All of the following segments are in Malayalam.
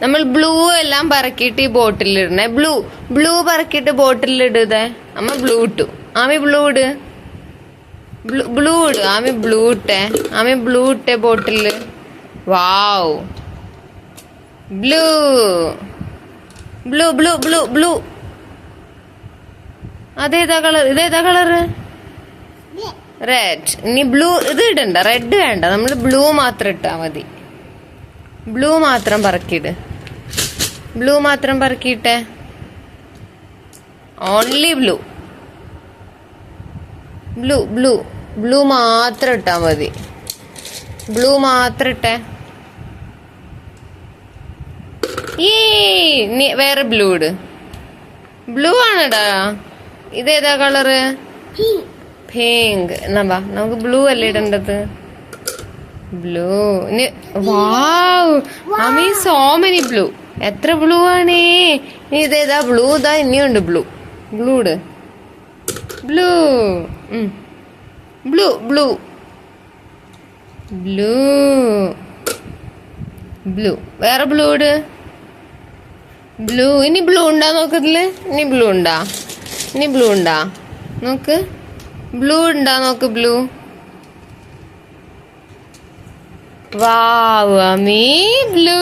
നമ്മൾ ബ്ലൂ എല്ലാം പറക്കിയിട്ട് ഈ ബോട്ടിലിടണേ. ബ്ലൂ പറക്കിയിട്ട് ബോട്ടിലിടേ. അമ്മ ബ്ലൂ ഇട്ടു. ആമി ബ്ലൂ ഇട്. ബ്ലൂ ഇട്. ആമി ബ്ലൂ ഇട്ടേ. ആമി ബ്ലൂ ഇട്ടേ bottle. Wow, blue blue blue blue blue. അതേതാ കളർ? ഇതേതാ കളറ്? റെഡ്. ഇനി ബ്ലൂ ഇത് ഇടണ്ട, റെഡ് വേണ്ട. നമ്മൾ ബ്ലൂ മാത്രം ഇട്ടാ മതി. ബ്ലൂ മാത്രം പറക്കിയിട്. ബ്ലൂ മാത്രം പറക്കിയിട്ടെ. Only blue. Blue blue blue മാത്രം ഇട്ടാ മതി. ബ്ലൂ മാത്രം ഇട്ടെ. ഈ വേറെ ബ്ലൂ ഇട്. ബ്ലൂ ആണടാ. ഇതേതാ കളറ്? പിങ്ക്. എന്നാ വാ, നമുക്ക് ബ്ലൂ അല്ലേ ഇടേണ്ടത്? ബ്ലൂ. വാവ്, അമ്മീ സോ മെനി ബ്ലൂ. എത്ര ബ്ലൂ ആണേ. ഇനി ഇതേതാ ബ്ലൂ? ഇതാ ഇനിയുണ്ട് ബ്ലൂ. ബ്ലൂ ഇട്. Blue blue blue blue blue. വേറെ ബ്ലൂ ഇട്. ബ്ലൂ. ഇനി ബ്ലൂ ഉണ്ടാ നോക്കത്തില്? ഇനി ബ്ലൂ ഉണ്ടാ? ഇനി ബ്ലൂ ഉണ്ടാ നോക്ക്. ബ്ലൂ ഉണ്ടാ നോക്ക്. ബ്ലൂ. Wow അമ്മീ, blue.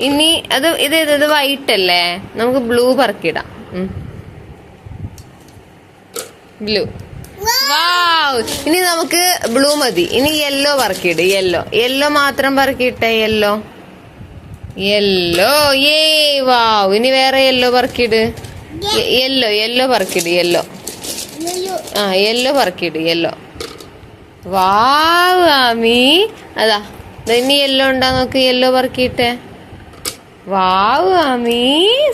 ഇനി അത് ഇത് വൈറ്റ് അല്ലേ? നമുക്ക് ബ്ലൂ പറക്കിടാം. ബ്ലൂ. വാവ്. ഇനി നമുക്ക് ബ്ലൂ മതി. ഇനി യെല്ലോ പറക്കിട്. യെല്ലോ മാത്രം പറക്കിട്ടെ. യെല്ലോ. ഏ വാവ്. ഇനി വേറെ യെല്ലോ പറക്കിട്. യെല്ലോ പറക്കിട്. യെല്ലോ പറക്കിട്. യെല്ലോ. വാവ് ആമി. അതാ ഇനി യെല്ലോ ഉണ്ടാ നോക്ക്. യെല്ലോ പറക്കിട്ടെ. വാവ് ആമി,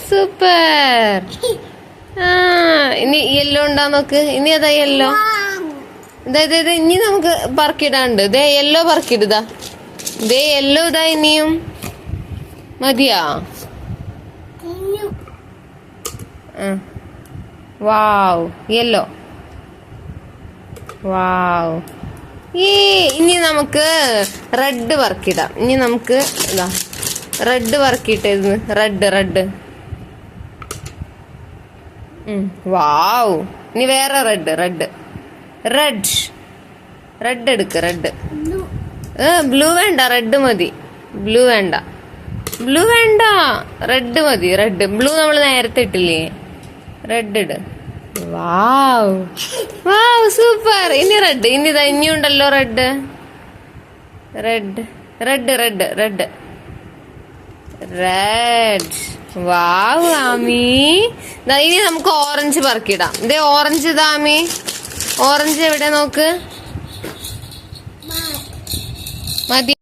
സൂപ്പർ. ഇനി യെല്ലോ ഉണ്ടാ നോക്ക്. ഇനി അതാ യെല്ലോ. ഇതാ ഇനി നമുക്ക് പറക്കിടാണ്ട്. ഇതേ യെല്ലോ പറക്കിടുതാ. ഇതേ യെല്ലോ ഇതാ. ഇനിയും മതിയാ? വാവ്, യെല്ലോ. വാവ്. ഇനി നമുക്ക് റെഡ് വർക്കിടാം. ഇനി നമുക്ക് ഇതാ റെഡ് വർക്കിട്ടേന്ന്. റെഡ്. വാവ്. ഇനി വേറെ റെഡ് എടുക്ക്. റെഡ്. ബ്ലൂ വേണ്ട, റെഡ് മതി. ബ്ലൂ വേണ്ട. റെഡ് മതി. ബ്ലൂ നമ്മൾ നേരത്തെ ഇട്ടില്ലേ? റെഡ് ഇട്. Wow super. ഇനി റെഡ്. ഇനിയുണ്ടല്ലോ റെഡ്. വാവ് ആമി. ഇനി നമുക്ക് ഓറഞ്ച് പറക്കിടാം. ഇതേ ഓറഞ്ച് ഇതാ ആമി. ഓറഞ്ച് എവിടെ നോക്ക്. മതി.